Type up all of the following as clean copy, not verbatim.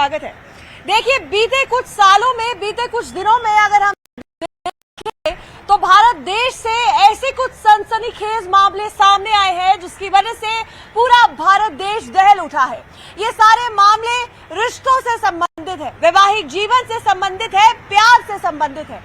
स्वागत है। देखिए, बीते कुछ सालों में, बीते कुछ दिनों में अगर हम देखें तो भारत देश से ऐसे कुछ सनसनीखेज मामले सामने आए हैं जिसकी वजह से पूरा भारत देश दहल उठा है। ये सारे मामले रिश्तों से संबंधित है, वैवाहिक जीवन से संबंधित है, प्यार से संबंधित है।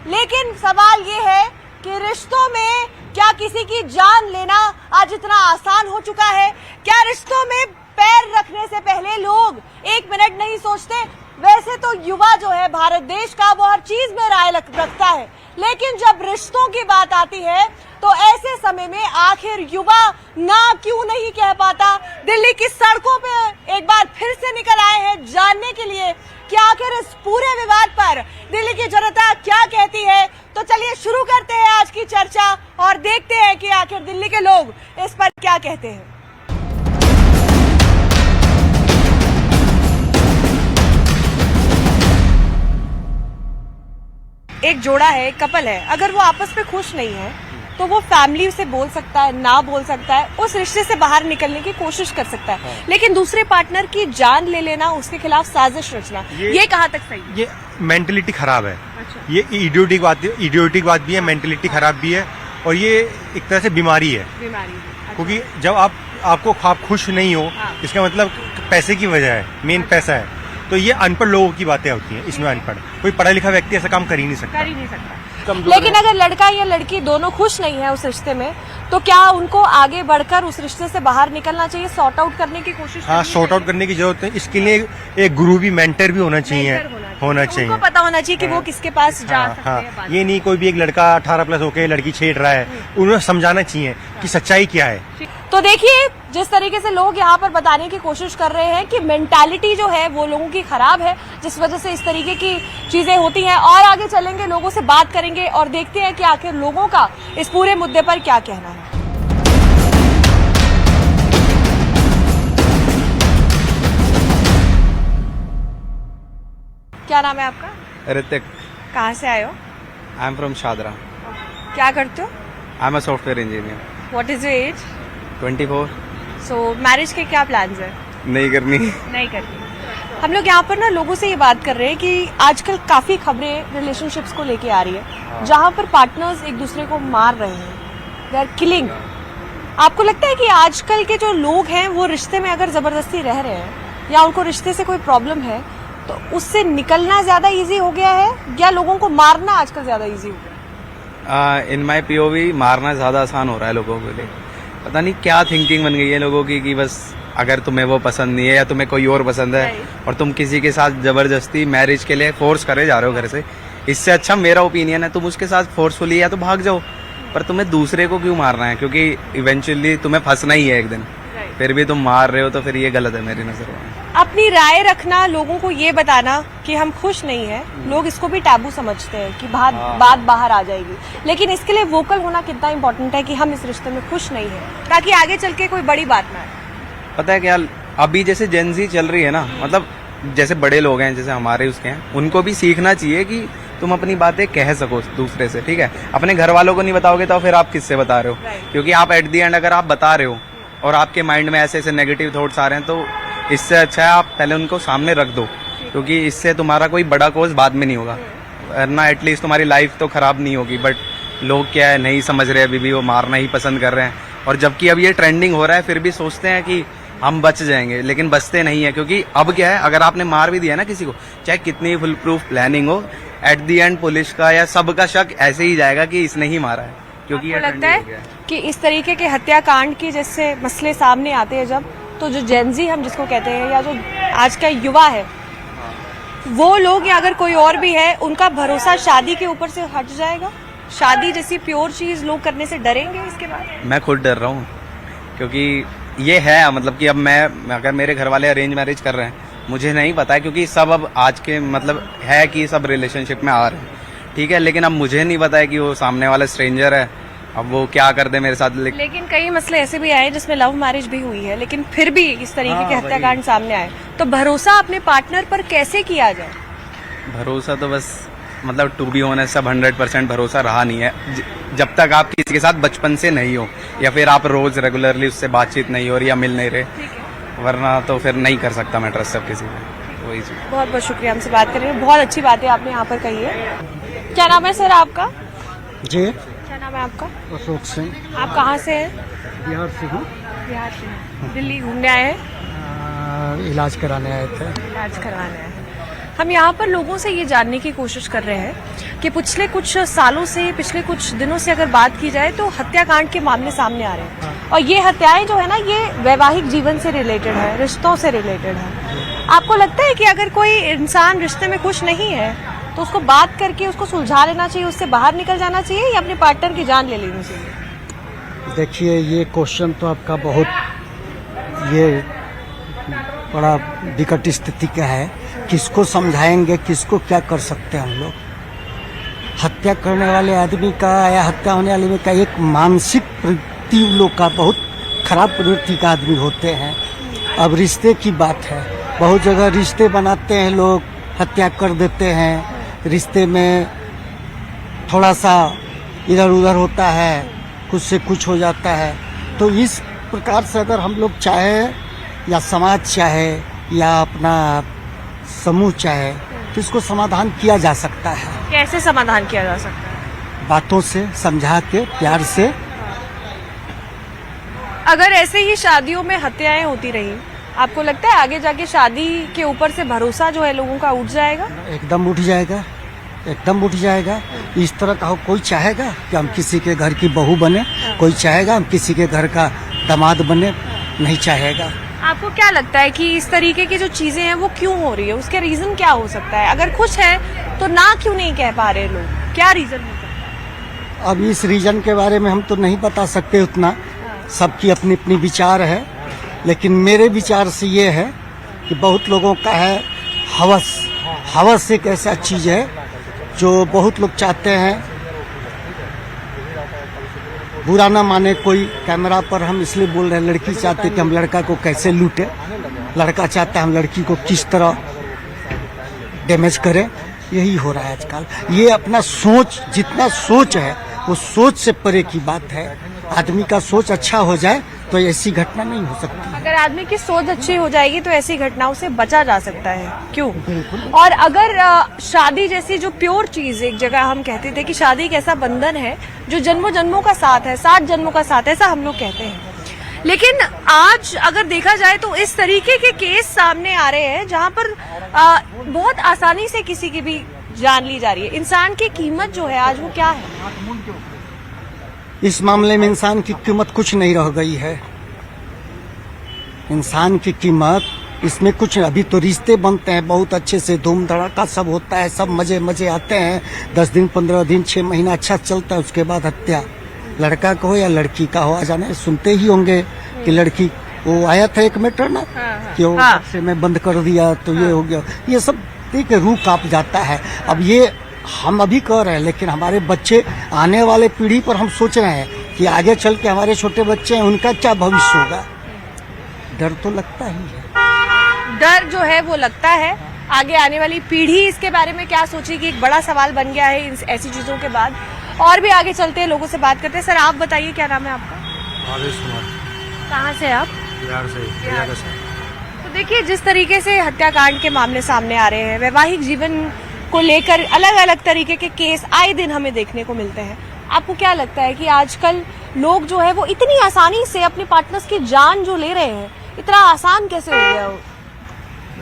लेकिन सवाल ये है कि रिश्तों में क्या किसी की जान लेना आज इतना आसान हो चुका है? क्या रिश्तों में पैर रखने से पहले लोग एक मिनट नहीं सोचते? वैसे तो युवा जो है भारत देश का, वो हर चीज में राय रखता है, लेकिन जब रिश्तों की बात आती है तो ऐसे समय में आखिर युवा ना क्यों नहीं कह पाता? दिल्ली की सड़कों पे एक बार फिर से निकल आए हैं जानने के लिए कि आखिर इस पूरे विवाद पर दिल्ली की जनता क्या कहती है। तो चलिए शुरू करते हैं आज की चर्चा और देखते हैं कि आखिर दिल्ली के लोग इस पर क्या कहते हैं। एक जोड़ा है, एक कपल है, अगर वो आपस में खुश नहीं है तो वो फैमिली से बोल सकता है, ना बोल सकता है, उस रिश्ते से बाहर निकलने की कोशिश कर सकता है, लेकिन दूसरे पार्टनर की जान ले लेना, उसके खिलाफ साजिश रचना, ये कहाँ तक सही है? ये मेंटलिटी खराब है। अच्छा। ये इडियोटिक बात भी है, मेंटलिटी खराब भी है, और ये एक तरह से बीमारी है। अच्छा। क्योंकि जब आप खुश नहीं हो, इसका मतलब पैसे की वजह है, मेन पैसा है। तो ये अनपढ़ लोगों की बातें होती हैं, इसमें अनपढ़ कोई पढ़ा लिखा व्यक्ति ऐसा काम कर ही नहीं सकता। लेकिन अगर लड़का या लड़की दोनों खुश नहीं है उस रिश्ते में, तो क्या उनको आगे बढ़कर उस रिश्ते से बाहर निकलना चाहिए, सॉर्ट आउट करने की कोशिश? हाँ, सॉर्ट आउट करने की जरूरत है। इसके लिए एक गुरु भी, मेंटर भी होना चाहिए। उनको पता होना चाहिए कि वो किसके पास जा सकते हैं। ये नहीं कोई भी एक लड़का 18 प्लस होकर लड़की छेड़ रहा है, उन्हें समझाना चाहिए कि सच्चाई क्या है। तो देखिए, जिस तरीके से लोग यहाँ पर बताने की कोशिश कर रहे हैं कि मेंटालिटी जो है वो लोगों की खराब है, जिस वजह से इस तरीके की चीजें होती हैं। और आगे चलेंगे, लोगों से बात करेंगे और देखते हैं कि आखिर लोगों का इस पूरे मुद्दे पर क्या कहना है। क्या नाम है आपका? ऋतिक। कहाँ से आए हो? I am from Shahdara. क्या करते हो? I am a software engineer. What is your age? 24। So marriage के क्या प्लान्स है? नहीं करनी। नहीं करनी। हम लोग यहाँ पर ना लोगों से ये बात कर रहे हैं कि आजकल काफी खबरें रिलेशनशिप्स को लेके आ रही है, जहाँ पर पार्टनर्स एक दूसरे को मार रहे हैं, दे आर किलिंग। आपको लगता है कि आजकल के जो लोग हैं वो रिश्ते में अगर जबरदस्ती रह रहे हैं या उनको रिश्ते से कोई प्रॉब्लम है तो उससे निकलना ज्यादा इजी हो गया है या लोगों को मारना आजकल ज्यादा इजी हो गया? इन माई पीओवी मारना ज्यादा आसान हो रहा है लोगों के लिए। पता नहीं क्या थिंकिंग बन गई है लोगों की कि बस अगर तुम्हें वो पसंद नहीं है या तुम्हें कोई और पसंद है और तुम किसी के साथ जबरदस्ती मैरिज के लिए फोर्स करे जा रहे हो घर से, इससे अच्छा मेरा ओपिनियन है तुम उसके साथ फोर्सफुली या तो भाग जाओ, पर तुम्हें दूसरे को क्यों मारना है? क्योंकि इवेंचुअली तुम्हें फंसना ही है एक दिन, फिर भी तुम मार रहे हो तो फिर ये गलत है मेरी नजर में। अपनी राय रखना, लोगों को ये बताना कि हम खुश नहीं है, लोग इसको भी टैबू समझते हैं कि बात बाहर आ जाएगी, लेकिन इसके लिए वोकल होना कितना इम्पोर्टेंट है कि हम इस रिश्ते में खुश नहीं है, ताकि आगे चल के कोई बड़ी बात ना आए। पता है क्या, अभी जैसे जेनजी चल रही है ना, मतलब जैसे बड़े लोग हैं जैसे हमारे उसके हैं, उनको भी सीखना चाहिए कि तुम अपनी बातें कह सको दूसरे से। ठीक है, अपने घर वालों को नहीं बताओगे तो फिर आप किससे बता रहे हो? क्योंकि आप एट दी एंड अगर आप बता रहे हो और आपके माइंड में ऐसे ऐसे नेगेटिव थॉट्स आ रहे हैं तो इससे अच्छा है आप पहले उनको सामने रख दो, क्योंकि इससे तुम्हारा कोई बड़ा कोर्स बाद में नहीं होगा, वरना एटलीस्ट तुम्हारी लाइफ तो खराब नहीं होगी। बट लोग क्या है, नहीं समझ रहे, अभी भी वो मारना ही पसंद कर रहे हैं, और जबकि अब ये ट्रेंडिंग हो रहा है फिर भी सोचते हैं कि हम बच जाएंगे, लेकिन बचते नहीं है। क्योंकि अब क्या है, अगर आपने मार भी दिया ना किसी को, चाहे कितनी फुल प्रूफ प्लानिंग हो, एट दी एंड पुलिस का या सबका शक ऐसे ही जाएगा कि इसने ही मारा है। क्योंकि ये लगता है कि इस तरीके के हत्याकांड की जैसे मसले सामने आते हैं जब, तो जो जेनजी हम जिसको कहते हैं या जो आज का युवा है, वो लोग या अगर कोई और भी है, उनका भरोसा शादी के ऊपर से हट जाएगा। शादी जैसी प्योर चीज लोग करने से डरेंगे इसके बाद। मैं खुद डर रहा हूँ, क्योंकि ये है मतलब कि अब मैं अगर मेरे घर वाले अरेंज मैरिज कर रहे हैं, मुझे नहीं पता है, क्योंकि सब अब आज के मतलब है कि सब रिलेशनशिप में आ रहे हैं, ठीक है, लेकिन अब मुझे नहीं पता है कि वो सामने वाला स्ट्रेंजर है, अब वो क्या कर दे मेरे साथ। लेकिन कई मसले ऐसे भी आए जिसमें लव मैरिज भी हुई है, लेकिन फिर भी इस तरीके के हत्याकांड सामने आए, तो भरोसा अपने पार्टनर पर कैसे किया जाए? भरोसा तो बस मतलब टू बी ऑनेस्ट सब 100% भरोसा रहा नहीं है, जब तक आप किसी के साथ बचपन से नहीं हो या फिर आप रोज रेगुलरली उससे बातचीत नहीं हो रही या मिल नहीं रहे, वरना तो फिर नहीं कर सकता मैं ट्रस्ट सब किसी पे। वही चीज़। बहुत बहुत शुक्रिया हमसे बात करने में, बहुत अच्छी बात है आपने यहाँ पर कही है। क्या नाम है सर आपका? जी, क्या नाम है आपका? अशोक सिंह, आप कहाँ से हैं? बिहार से हूँ। बिहार से हैं। दिल्ली घूमने आए हैं? इलाज कराने आए थे। इलाज करवाने आए हैं। हम यहाँ पर लोगों से ये जानने की कोशिश कर रहे हैं कि पिछले कुछ सालों से, पिछले कुछ दिनों से अगर बात की जाए तो हत्याकांड के मामले सामने आ रहे हैं, और ये हत्याएं जो है ना, ये वैवाहिक जीवन से रिलेटेड है, रिश्तों से रिलेटेड है। आपको लगता है कि अगर कोई इंसान रिश्ते में खुश नहीं है तो उसको बात करके उसको सुलझा लेना चाहिए, उससे बाहर निकल जाना चाहिए, या अपने पार्टनर की जान ले लेनी चाहिए? देखिए, ये क्वेश्चन तो आपका बहुत ये बड़ा विकट स्थिति का है। किसको समझाएंगे, किसको क्या कर सकते हैं हम लोग? हत्या करने वाले आदमी का या हत्या होने वाले का एक मानसिक प्रवृत्ति लोग का बहुत खराब प्रवृत्ति का आदमी होते हैं। अब रिश्ते की बात है, बहुत जगह रिश्ते बनाते हैं लोग, हत्या कर देते हैं। रिश्ते में थोड़ा सा इधर उधर होता है, कुछ से कुछ हो जाता है। तो इस प्रकार से अगर हम लोग चाहे या समाज चाहे या अपना समूह चाहे तो इसको समाधान किया जा सकता है। कैसे समाधान किया जा सकता है? बातों से, समझा के, प्यार से। अगर ऐसे ही शादियों में हत्याएं होती रही, आपको लगता है आगे जाके शादी के ऊपर से भरोसा जो है लोगों का उठ जाएगा? एकदम उठ जाएगा, एकदम उठ जाएगा। इस तरह का कोई चाहेगा कि हम किसी के घर की बहू बने? कोई चाहेगा हम किसी के घर का दामाद बने? नहीं चाहेगा। आपको क्या लगता है कि इस तरीके की जो चीजें हैं वो क्यों हो रही है? उसके रीजन क्या हो सकता है? अगर खुश है तो ना क्यों नहीं कह पा रहे लोग? क्या रीजन हो सकता है? अब इस रीजन के बारे में हम तो नहीं बता सकते उतना, सबकी अपनी अपनी विचार है। लेकिन मेरे विचार से ये है कि बहुत लोगों का है हवस। हवस एक ऐसा चीज है जो बहुत लोग चाहते हैं, बुरा ना माने कोई, कैमरा पर हम इसलिए बोल रहे हैं, लड़की चाहते कि हम लड़का को कैसे लूटे, लड़का चाहता है हम लड़की को किस तरह डैमेज करें। यही हो रहा है आजकल। ये अपना सोच, जितना सोच है वो सोच से परे की बात है। आदमी का सोच अच्छा हो जाए तो ऐसी घटना नहीं हो सकती। अगर आदमी की सोच अच्छी हो जाएगी तो ऐसी घटनाओं से बचा जा सकता है। क्यों? बिल्कुल। और अगर शादी जैसी जो प्योर चीज, एक जगह हम कहते थे कि शादी एक ऐसा बंधन है जो जन्मों जन्मों का साथ है, 7 जन्मों का साथ, ऐसा हम लोग कहते हैं। लेकिन आज अगर देखा जाए तो इस तरीके के केस सामने आ रहे हैं जहां पर बहुत आसानी से किसी की भी जान ली जा रही है। इंसान की कीमत जो है आज वो क्या है? इस मामले में इंसान की कीमत कुछ नहीं रह गई है। इंसान की कीमत इसमें कुछ, अभी तो रिश्ते बनते हैं बहुत अच्छे से, धूम धड़ाका सब होता है, सब मजे मजे आते हैं, 10 दिन 15 दिन 6 महीना अच्छा चलता है, उसके बाद हत्या। लड़का का हो या लड़की का हो, आ जाने सुनते ही होंगे कि लड़की, वो आया था एक मैटर ना, कि वो से में बंद कर दिया तो ये हो गया। ये सब देख के रूह कांप जाता है। अब ये हम अभी कह रहे हैं, लेकिन हमारे बच्चे, आने वाले पीढ़ी पर हम सोच रहे हैं कि आगे चल के हमारे छोटे बच्चे हैं, उनका क्या भविष्य होगा। डर तो लगता ही है। डर जो है वो लगता है। आगे आने वाली पीढ़ी इसके बारे में क्या सोचेगी, एक बड़ा सवाल बन गया है ऐसी चीजों के बाद। और भी आगे चलते हैं, लोगों से बात करते हैं। सर आप बताइए, क्या नाम है आपका? आदेश कुमार, कहाँ से आप? बिहार से। तो देखिए, जिस तरीके से हत्याकांड के मामले सामने आ रहे हैं, वैवाहिक जीवन को लेकर अलग अलग तरीके के केस आए दिन हमें देखने को मिलते हैं। आपको क्या लगता है कि आजकल लोग जो है वो इतनी आसानी से अपने पार्टनर्स की जान जो ले रहे हैं, इतना आसान कैसे हो गया हो?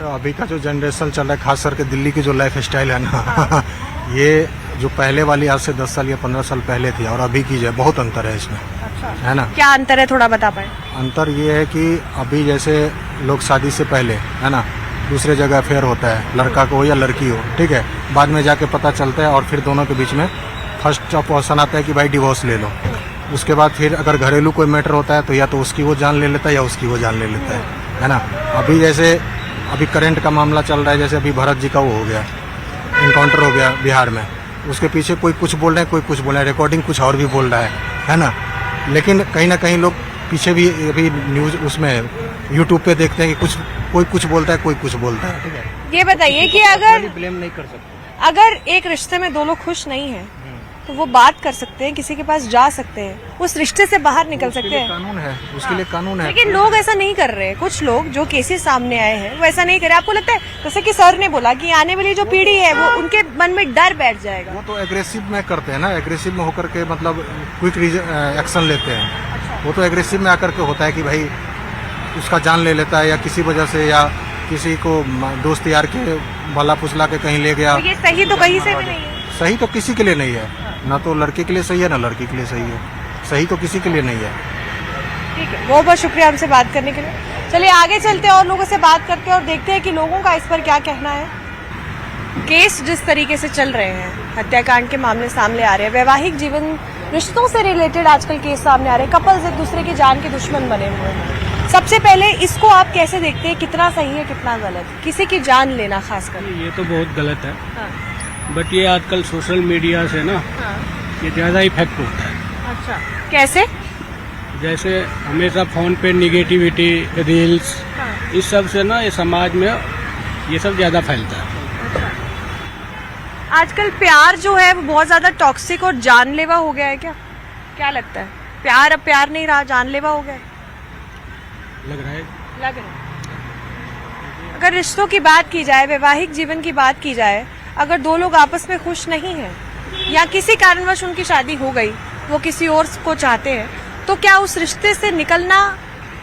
अभी का जो जनरेशन चल रहा है, खास करके दिल्ली की जो लाइफ स्टाइल है ना, ये जो पहले वाली आज से 10 साल या 15 साल पहले थी और अभी की जो है, बहुत अंतर है इसमें। अच्छा, है ना? क्या अंतर है, थोड़ा बता पाए? अंतर ये है कि अभी जैसे लोग शादी से पहले, है ना, दूसरे जगह अफेयर होता है, लड़का को हो या लड़की हो, ठीक है, बाद में जाके पता चलता है और फिर दोनों के बीच में फर्स्ट ऑप्शन आता है कि भाई डिवोर्स ले लो। उसके बाद फिर अगर घरेलू कोई मैटर होता है तो या तो उसकी वो जान ले लेता है या उसकी वो जान ले लेता है ना। अभी जैसे अभी करंट का मामला चल रहा है, जैसे अभी भरत जी का वो हो गया, इनकाउंटर हो गया बिहार में, उसके पीछे कोई कुछ बोल रहे हैं, कोई कुछ बोल रहा है, रिकॉर्डिंग कुछ और भी बोल रहा है ना। लेकिन कहीं ना कहीं लोग पीछे भी अभी न्यूज उसमें यूट्यूब पे देखते हैं कि कुछ कोई कुछ बोलता है, कोई कुछ बोलता है, ठीक है। ये बताइए कि अगर ब्लेम नहीं कर सकते। अगर एक रिश्ते में दो लोग खुश नहीं है तो वो बात कर सकते हैं, किसी के पास जा सकते हैं, उस रिश्ते से बाहर निकल सकते हैं। कानून है, उसके लिए कानून है। लेकिन लोग ऐसा नहीं कर रहे हैं। कुछ लोग जो केसेस सामने आए हैं वो ऐसा नहीं कर रहे। आपको लगता है जैसे कि सर ने बोला कि आने वाली जो पीढ़ी है वो उनके मन में डर बैठ जाएगा? वो तो एग्रेसिव में करते हैं ना, एग्रेसिव में होकर के मतलब क्विक एक्शन लेते हैं। वो तो एग्रेसिव में आकर के होता है कि भाई उसका जान ले लेता है, या किसी वजह से, या किसी को दोस्त यार के भला फुसला के कहीं ले गया। तो ये सही तो कहीं से भी नहीं है। सही तो किसी के लिए नहीं है, ना तो लड़के के लिए सही है ना लड़की के लिए सही है। सही तो किसी के लिए नहीं है। ठीक है, बहुत बहुत शुक्रिया हमसे बात करने के लिए। चलिए आगे चलते हैं और लोगों से बात करते हैं और देखते हैं कि लोगों का इस पर क्या कहना है। केस जिस तरीके से चल रहे हैं, हत्याकांड के मामले सामने आ रहे हैं, वैवाहिक जीवन रिश्तों से रिलेटेड आजकल केस सामने आ रहे हैं, कपल्स एक दूसरे की जान के दुश्मन बने हुए हैं। सबसे पहले इसको आप कैसे देखते हैं, कितना सही है कितना गलत, किसी की जान लेना खासकर? ये तो बहुत गलत है, हाँ। बट ये आजकल सोशल मीडिया से ना हाँ। ये ज़्यादा इफेक्ट होता है। अच्छा, कैसे? जैसे हमेशा फोन पे निगेटिविटी, रील्स, हाँ। इस सब से ना ये समाज में ये सब ज़्यादा फैलता है। आजकल प्यार जो है वो बहुत ज्यादा टॉक्सिक और जानलेवा हो गया है क्या? क्या लगता है? प्यार अब प्यार नहीं रहा, जानलेवा हो गया है? लग रहा है। लग रहा है। अगर रिश्तों की बात की जाए, वैवाहिक जीवन की बात की जाए, अगर दो लोग आपस में खुश नहीं हैं या किसी कारणवश उनकी शादी हो गई, वो किसी और को चाहते हैं, तो क्या उस रिश्ते से निकलना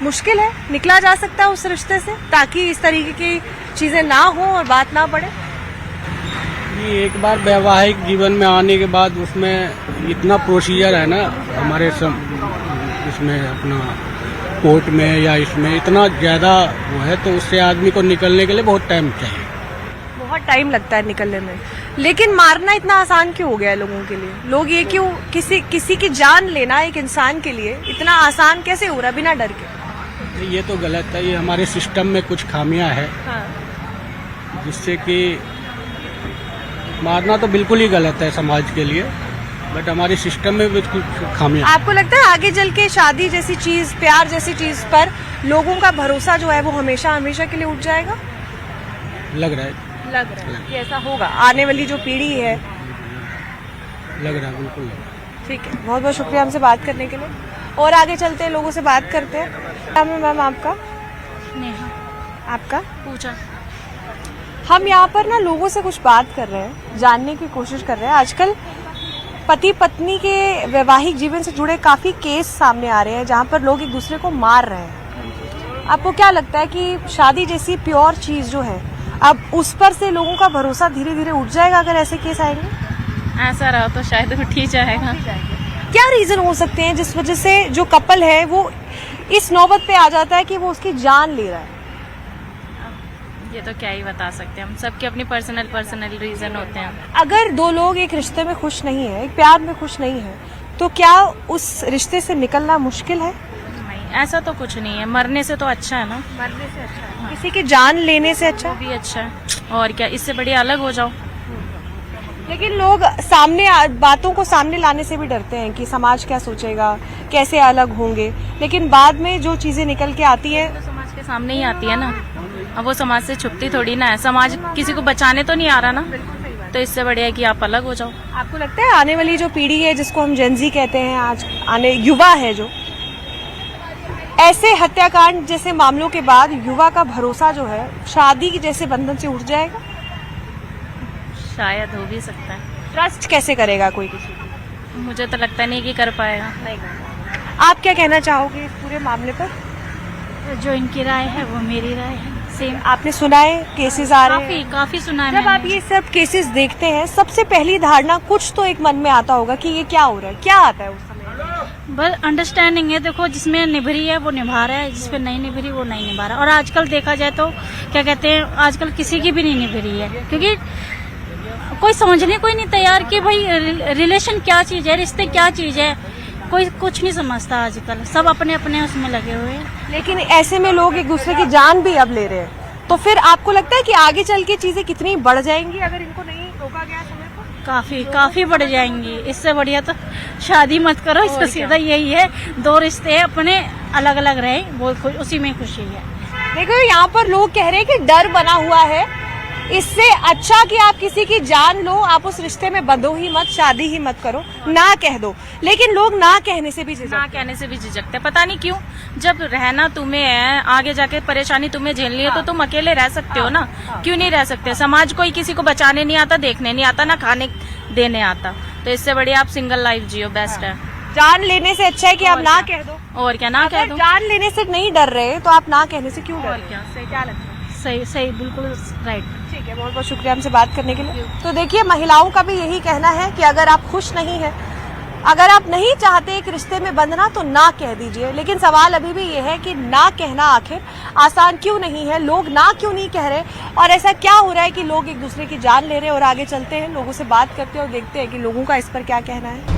मुश्किल है? निकला जा सकता है उस रिश्ते से, ताकि इस तरीके की चीजें ना हो और बात ना बढ़े? ये एक बार वैवाहिक जीवन में आने के बाद उसमें इतना प्रोसीजर है ना हमारे इसमें अपना कोर्ट में या इसमें इतना ज़्यादा वो है, तो उससे आदमी को निकलने के लिए बहुत टाइम चाहिए। बहुत टाइम लगता है निकलने में। लेकिन मारना इतना आसान क्यों हो गया है लोगों के लिए? लोग ये क्यों, किसी की जान लेना एक इंसान के लिए इतना आसान कैसे हो रहा है बिना डर के? ये तो गलत है। ये हमारे सिस्टम में कुछ खामियां है, हाँ। जिससे कि मारना तो बिल्कुल ही गलत है समाज के लिए, बट हमारे सिस्टम में भी कुछ खामियां। आपको लगता है आगे चल के शादी जैसी चीज, प्यार जैसी चीज पर लोगों का भरोसा जो है वो हमेशा हमेशा के लिए उठ जाएगा? लग रहा है। लग रहा है कि ऐसा होगा। आने वाली जो पीढ़ी है। लग रहा है, बिल्कुल लग रहा है। ठीक है, बहुत बहुत शुक्रिया हमसे बात करने के लिए। और आगे चलते हैं, लोगों से बात करते हैं। नाम है मैम आपका? नेहा। आपका? पूजा। हम यहाँ पर ना लोगों से कुछ बात कर रहे हैं, जानने की कोशिश कर रहे हैं। आजकल पति पत्नी के वैवाहिक जीवन से जुड़े काफी केस सामने आ रहे हैं जहाँ पर लोग एक दूसरे को मार रहे हैं। आपको क्या लगता है कि शादी जैसी प्योर चीज जो है, अब उस पर से लोगों का भरोसा धीरे धीरे उठ जाएगा अगर ऐसे केस आएंगे? ऐसा रहा तो शायद उठ ही जाएगा। क्या रीजन हो सकते हैं जिस वजह से जो कपल है वो इस नौबत पे आ जाता है कि वो उसकी जान ले रहा है? ये तो क्या ही बता सकते हैं हम, सबके अपनी पर्सनल रीजन होते हैं। अगर दो लोग एक रिश्ते में खुश नहीं है, एक प्यार में खुश नहीं है, तो क्या उस रिश्ते से निकलना मुश्किल है? नहीं, ऐसा तो कुछ नहीं है। मरने से तो अच्छा है ना। मरने से अच्छा है। किसी की जान लेने से अच्छा? वो भी अच्छा है। और क्या, इससे बढ़िया अलग हो जाओ। लेकिन लोग बातों को सामने लाने से भी डरते हैं कि समाज क्या सोचेगा, कैसे अलग होंगे। लेकिन बाद में जो चीजें निकल के आती है तो समाज के सामने ही आती है ना। अब वो समाज से छुपती थोड़ी ना है। समाज किसी को बचाने तो नहीं आ रहा ना, तो इससे बढ़िया है कि आप अलग हो जाओ। आपको लगता है आने वाली जो पीढ़ी है, जिसको हम जेनजी कहते हैं, आज आने युवा है जो, ऐसे हत्याकांड जैसे मामलों के बाद युवा का भरोसा जो है शादी जैसे बंधन से उठ जाएगा? शायद हो भी सकता है। ट्रस्ट कैसे करेगा कोई किसी को? मुझे तो लगता नहीं कि कर पाएगा। आप क्या कहना चाहोगे इस पूरे मामले पर? जो इनकी राय है वो मेरी राय है, सेम। आपने सुना है केसेस आ रहे हैं? काफी सुना है जब आप मैंने। ये सब केसेस देखते हैं, सबसे पहली धारणा कुछ तो एक मन में आता होगा कि ये क्या हो रहा है, क्या आता है उस समय? बस अंडरस्टैंडिंग है। देखो, जिसमें निभरी है वो निभा रहा है, जिसपे नहीं निभरी वो नहीं निभा रहा। और आजकल देखा जाए तो क्या कहते हैं, आजकल किसी की भी नहीं निभरी है, क्योंकि कोई समझने कोई नहीं तैयार कि भाई रिलेशन क्या चीज है, रिश्ते क्या चीज है। कोई कुछ नहीं समझता आजकल, सब अपने अपने उसमें लगे हुए हैं। लेकिन ऐसे में लोग एक दूसरे की जान भी अब ले रहे हैं, तो फिर आपको लगता है कि आगे चल के चीजें कितनी बढ़ जाएंगी अगर इनको नहीं रोका गया समय पर? काफी बढ़ जाएंगी। इससे बढ़िया तो शादी मत करो। इसका सीधा यही है, दो रिश्ते अपने अलग अलग रहे, वो उसी में खुशी है। देखो यहाँ पर लोग कह रहे हैं कि डर बना हुआ है इससे अच्छा कि आप किसी की जान लो, आप उस रिश्ते में बंधो ही मत, शादी ही मत करो, ना कह दो। लेकिन लोग ना कहने से भी ना झिझकते कहने से भी झिझकते हैं। पता नहीं क्यों। जब रहना तुम्हें है, आगे जाके परेशानी तुम्हें झेलनी है, तो तुम अकेले रह सकते हो ना, क्यों नहीं रह सकते। समाज कोई किसी को बचाने नहीं आता, देखने नहीं आता, ना खाने देने आता। तो इससे बढ़िया आप सिंगल लाइफ जियो, बेस्ट है। जान लेने से अच्छा है कि आप ना कह दो। और क्या, ना कह अगर दो। जान लेने से नहीं डर रहे तो आप ना कहने से क्यों डर और रहे? क्या, सही क्या लगता है? सही सही, बिल्कुल राइट। ठीक है, बहुत बहुत शुक्रिया हमसे बात करने के लिए। तो देखिए, महिलाओं का भी यही कहना है कि अगर आप खुश नहीं है, अगर आप नहीं चाहते एक रिश्ते में बंधना, तो ना कह दीजिए। लेकिन सवाल अभी भी ये है कि ना कहना आखिर आसान क्यों नहीं है, लोग ना क्यों नहीं कह रहे, और ऐसा क्या हो रहा है कि लोग एक दूसरे की जान ले रहे हैं। और आगे चलते हैं, लोगों से बात करते हैं और देखते हैं कि लोगों का इस पर क्या कहना है।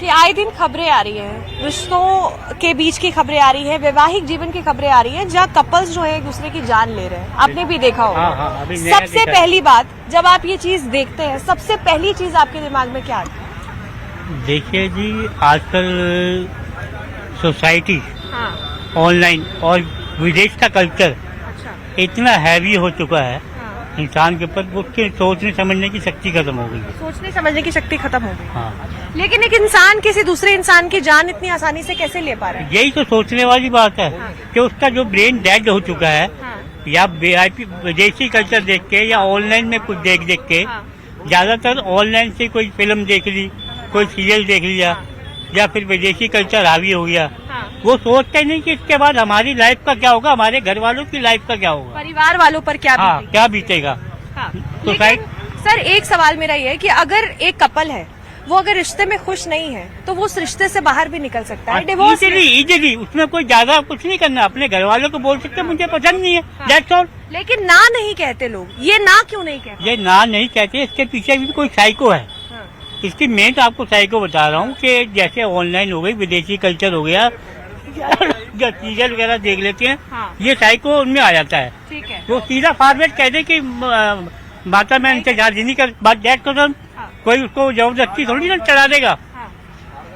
कि आए दिन खबरें आ रही हैं, रिश्तों के बीच की खबरें आ रही हैं, वैवाहिक जीवन की खबरें आ रही हैं, जहाँ कपल्स जो है एक दूसरे की जान ले रहे हैं। आपने भी देखा होगा। अभी नया सबसे देखा है। पहली बात, जब आप ये चीज देखते हैं, सबसे पहली चीज आपके दिमाग में क्या आती है? देखिए जी, आजकल सोसाइटी, हाँ, ऑनलाइन और विदेश का कल्चर अच्छा, इतना हैवी हो चुका है हाँ। इंसान के ऊपर, उसके सोचने समझने की शक्ति खत्म हो गई है। सोचने समझने की शक्ति खत्म हो गई। हाँ, लेकिन एक इंसान किसी दूसरे इंसान की जान इतनी आसानी से कैसे ले पा रहा है? यही तो सोचने वाली बात है कि उसका जो ब्रेन डेड हो चुका है, हाँ, या VIP विदेशी कल्चर देख के या ऑनलाइन में कुछ देख देख के, हाँ, ज्यादातर ऑनलाइन से कोई फिल्म देख ली, कोई सीरियल देख लिया, या फिर विदेशी कल्चर हावी हो गया। हाँ। वो सोचते नहीं कि इसके बाद हमारी लाइफ का क्या होगा, हमारे घर वालों की लाइफ का क्या होगा, परिवार वालों पर क्या हाँ बीतेगी? क्या बीतेगा। हाँ। तो लेकिन सर, एक सवाल मेरा ये है कि अगर एक कपल है, वो अगर रिश्ते में खुश नहीं है, तो वो उस रिश्ते से बाहर भी निकल सकता है। डिवोर्स इजीली उसमें कोई ज्यादा कुछ नहीं करना, अपने घर वालों को बोल सकते मुझे पसंद नहीं है, दैट्स ऑल। लेकिन ना नहीं कहते लोग, ये ना क्यों नहीं कहते? ये ना नहीं कहते, इसके पीछे भी कोई साइको है। हाँ। इसकी मैं तो आपको साइको बता रहा हूँ कि जैसे ऑनलाइन हो गई, विदेशी कल्चर हो गया, जो सीरियल वगैरह देख लेते हैं, हाँ। ये साइको उनमें आ जाता है। ठीक है। वो सीधा फॉरवर्ड कह दे कि माता मैं इंतजार नहीं कर, बात डेट को हाँ। कोई उसको जबरदस्ती थोड़ी ना चढ़ा देगा। हाँ।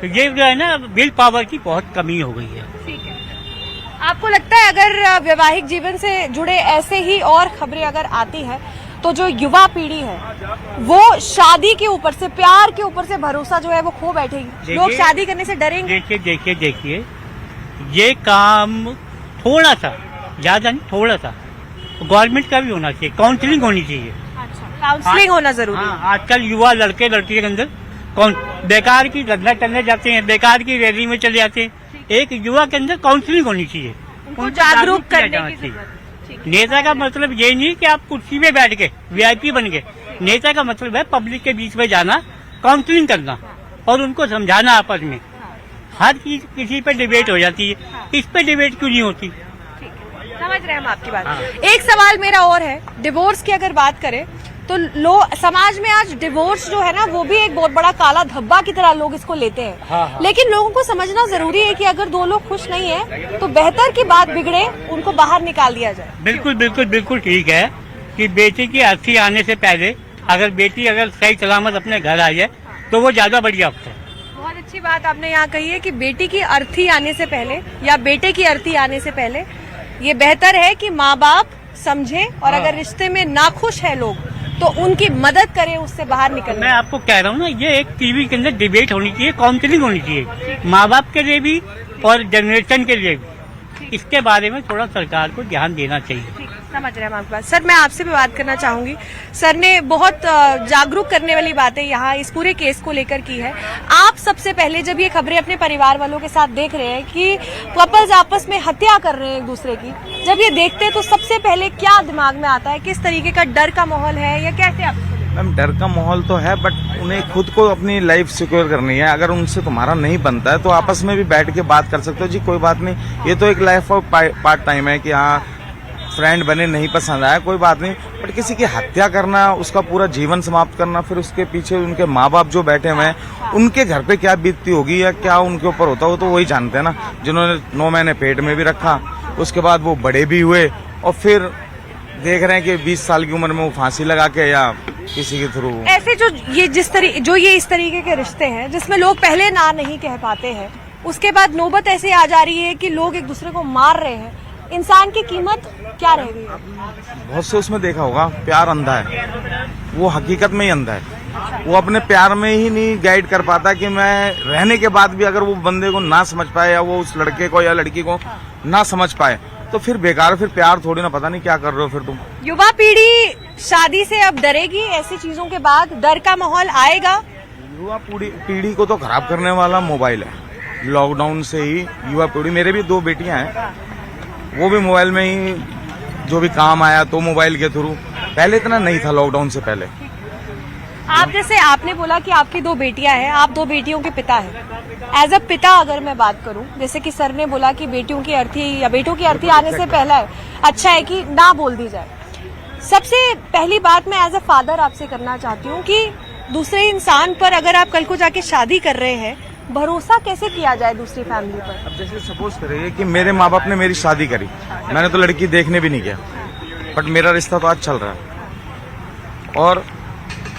तो ये जो है ना, विल पावर की बहुत कमी हो गई है। ठीक है। आपको लगता है अगर वैवाहिक जीवन से जुड़े ऐसे ही और खबरें अगर आती हैं, तो जो युवा पीढ़ी है वो शादी के ऊपर से, प्यार के ऊपर से भरोसा जो है वो खो बैठेगी, लोग शादी करने से डरेंगे? देखिए ये काम थोड़ा सा, ज्यादा नहीं, थोड़ा सा गवर्नमेंट का भी होना चाहिए, काउंसलिंग होनी चाहिए। अच्छा, काउंसलिंग होना जरूरी है। हाँ, आजकल युवा लड़के लड़की के अंदर बेकार की धंधा करने जाते हैं, बेकार की रैली में चले जाते हैं। एक युवा के अंदर काउंसलिंग होनी चाहिए, उनको जागरूक किया करने जाना की चाहिए। जरूरत है। ठीक है। नेता का मतलब ये नहीं कि आप कुर्सी पे बैठ के VIP बन गए। नेता का मतलब है पब्लिक के बीच में जाना, काउंसलिंग करना और उनको समझाना आपस में। हर चीज किसी पे डिबेट हो जाती है, इस पे डिबेट क्यों नहीं होती? समझ रहे हैं हम आपकी बात। एक सवाल मेरा और है, डिवोर्स की अगर बात करें तो समाज में आज डिवोर्स जो है ना, वो भी एक बहुत बड़ा काला धब्बा की तरह लोग इसको लेते हैं। लेकिन लोगों को समझना जरूरी है कि अगर दो लोग खुश नहीं है, तो बेहतर की बात बिगड़े उनको बाहर निकाल दिया जाए। बिल्कुल ठीक है कि बेटी की अर्थी आने से पहले अगर बेटी सही सलामत अपने घर आ जाए तो वो ज्यादा बढ़िया होता है। बहुत अच्छी बात आपने यहाँ कही है कि बेटी की अर्थी आने से पहले या बेटे की अर्थी आने से पहले ये बेहतर है कि माँ बाप समझे, और अगर रिश्ते में नाखुश है लोग तो उनकी मदद करें उससे बाहर निकलने। मैं आपको कह रहा हूँ ना, ये एक टीवी के अंदर डिबेट होनी चाहिए, काउंसलिंग होनी चाहिए, माँ बाप के लिए भी और जनरेशन के लिए भी। इसके बारे में थोड़ा सरकार को ध्यान देना चाहिए। ठीक, समझ रहे हैं हम आपकी बात। सर, मैं आपसे भी बात करना चाहूंगी। सर ने बहुत जागरूक करने वाली बातें यहाँ इस पूरे केस को लेकर की है। आप सबसे पहले जब ये खबरें अपने परिवार वालों के साथ देख रहे हैं कि कपल्स आपस में हत्या कर रहे हैं एक दूसरे की, जब ये देखते हैं तो सबसे पहले क्या दिमाग में आता है? किस तरीके का डर का माहौल है या कैसे आप? मैम, डर का माहौल तो है, बट उन्हें खुद को अपनी लाइफ सिक्योर करनी है। अगर उनसे तुम्हारा नहीं बनता है तो आपस में भी बैठ के बात कर सकते हो, जी कोई बात नहीं, ये तो एक लाइफ ऑफ पार्ट टाइम है कि हाँ फ्रेंड बने, नहीं पसंद आया कोई बात नहीं। बट किसी की हत्या करना, उसका पूरा जीवन समाप्त करना, फिर उसके पीछे उनके माँ बाप जो बैठे हुए हैं उनके घर पे क्या बीतती होगी या क्या उनके ऊपर होता हो, तो वही जानते हैं ना, जिन्होंने 9 महीने पेट में भी रखा, उसके बाद वो बड़े भी हुए और फिर देख रहे हैं कि 20 साल की उम्र में वो फांसी लगा के या किसी के थ्रू। ऐसे जो ये इस तरीके के रिश्ते हैं जिसमें लोग पहले ना नहीं कह पाते हैं, उसके बाद नौबत ऐसे आ जा रही है कि लोग एक दूसरे को मार रहे हैं, इंसान की कीमत क्या रह गई है? बहुत से उसमें देखा होगा, प्यार अंधा है, वो हकीकत में ही अंधा है। वो अपने प्यार में ही नहीं गाइड कर पाता कि मैं रहने के बाद भी अगर वो बंदे को ना समझ पाए या वो उस लड़के को या लड़की को ना समझ पाए तो फिर बेकार, फिर प्यार थोड़ी ना, पता नहीं क्या कर रहे हो फिर तुम। युवा पीढ़ी शादी से अब डरेगी, ऐसी चीजों के बाद डर का माहौल आएगा। युवा पीढ़ी को तो खराब करने वाला मोबाइल है। लॉकडाउन से ही युवा पीढ़ी, मेरे भी 2 बेटियां हैं, वो भी मोबाइल में ही जो भी काम आया तो मोबाइल के थ्रू, पहले इतना नहीं था लॉकडाउन से पहले। आप जैसे आपने बोला कि आपकी 2 बेटियां हैं, आप 2 बेटियों के पिता हैं। एज अ पिता अगर मैं बात करूं, जैसे कि सर ने बोला कि बेटियों की अर्थी या बेटों की अर्थी आने से पहला है, अच्छा है कि ना बोल दी जाए। सबसे पहली बात मैं एज अ फादर आपसे करना चाहती हूँ कि दूसरे इंसान पर अगर आप कल को जाके शादी कर रहे हैं, भरोसा कैसे किया जाए दूसरी फैमिली पर? अब जैसे सपोज करिए कि मेरे माँ बाप ने मेरी शादी करी, मैंने तो लड़की देखने भी नहीं गया, बट मेरा रिश्ता तो आज चल रहा है और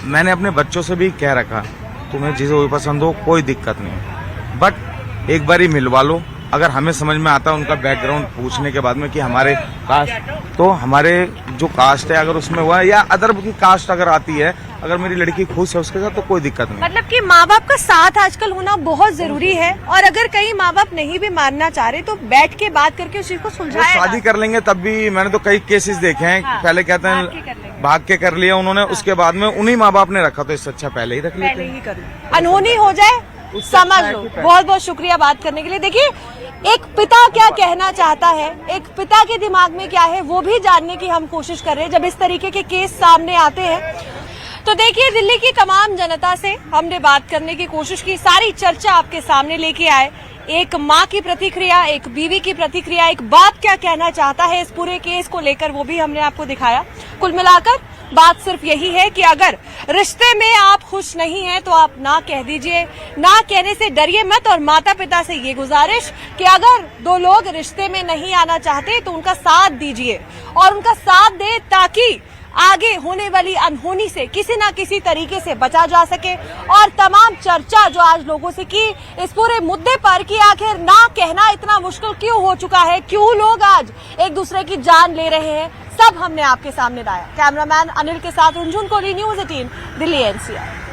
मैंने अपने बच्चों से भी कह रखा तुम्हें जिसे पसंद हो कोई दिक्कत नहीं, बट एक बार ही मिलवा लो। अगर हमें समझ में आता है उनका बैकग्राउंड पूछने के बाद में कि हमारे कास्ट, तो हमारे जो कास्ट है अगर उसमें हुआ है या अदर की कास्ट अगर आती है, अगर मेरी लड़की खुश है उसके साथ तो कोई दिक्कत नहीं। मतलब कि माँ बाप का साथ आजकल होना बहुत जरूरी है, और अगर कहीं माँ बाप नहीं भी मानना चाह रहे तो बैठ के बात करके उस चीज को सुलझाया। शादी कर लेंगे तब भी, मैंने तो कई केसेस देखे हैं। हाँ, पहले कहते हैं भाग के कर लिया उन्होंने, उसके बाद में उन्हीं माँ बाप ने रखा, तो इससे अच्छा पहले ही रख लेते पहले ही कर लो, अनहोनी हो जाए, समझ लो। बहुत बहुत शुक्रिया बात करने के लिए। देखिए, एक पिता क्या कहना चाहता है, एक पिता के दिमाग में क्या है, वो भी जानने की हम कोशिश कर रहे हैं जब इस तरीके के केस सामने आते हैं। तो देखिए, दिल्ली की तमाम जनता से हमने बात करने की कोशिश की, सारी चर्चा आपके सामने लेके आए। एक माँ की प्रतिक्रिया, एक बीवी की प्रतिक्रिया, एक बाप क्या कहना चाहता है इस पूरे केस को लेकर, वो भी हमने आपको दिखाया। कुल मिलाकर बात सिर्फ यही है कि अगर रिश्ते में आप खुश नहीं हैं तो आप ना कह दीजिए, ना कहने से डरिए मत। और माता पिता से ये गुजारिश कि अगर 2 लोग रिश्ते में नहीं आना चाहते तो उनका साथ दीजिए और उनका साथ दे, ताकि आगे होने वाली अनहोनी से किसी ना किसी तरीके से बचा जा सके। और तमाम चर्चा जो आज लोगों से की इस पूरे मुद्दे पर कि आखिर ना कहना इतना मुश्किल क्यों हो चुका है, क्यों लोग आज एक दूसरे की जान ले रहे हैं, सब हमने आपके सामने लाया। कैमरामैन अनिल के साथ रुंझुन कोहली, न्यूज़ 18 दिल्ली NCR।